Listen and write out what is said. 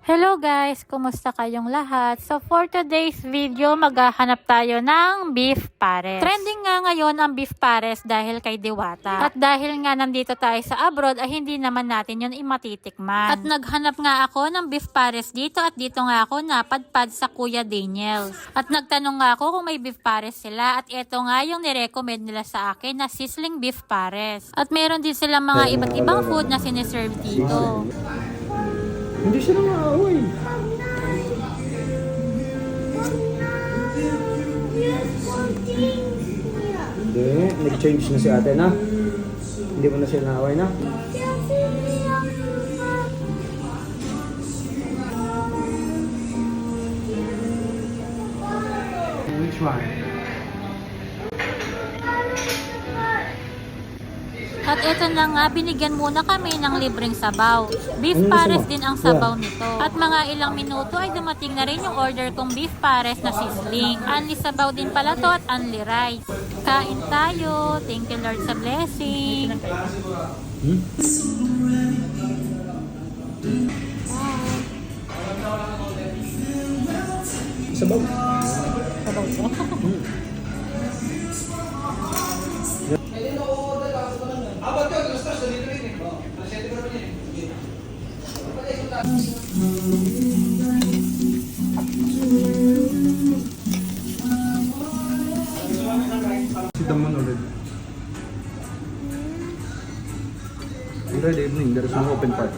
Hello guys! Kumusta kayong lahat? So for today's video, maghahanap tayo ng beef pares. Trending nga ngayon ang beef pares dahil kay Diwata. At dahil nga nandito tayo sa abroad, ay hindi naman natin yun imatitikman. At naghanap nga ako ng beef pares dito at dito nga ako napadpad sa Kuya Daniels. At nagtanong nga ako kung may beef pares sila at ito nga yung nirecommend nila sa akin na sizzling beef pares. At meron din silang mga iba't ibang food na siniserve dito. Hindi sila maaway. Hindi, nag-change na si ate na. Hindi mo na sila naaway na. Which one? At eto na nga, binigyan muna kami ng libreng sabaw. Beef pares din ang sabaw nito. At mga ilang minuto ay dumating na rin yung order kong beef pares na sizzling. Only sabaw din pala to at only rice. Kain tayo. Thank you Lord sa blessing. Sabaw. Sabaw ko. Si Damon already. Already evening, there is no open park.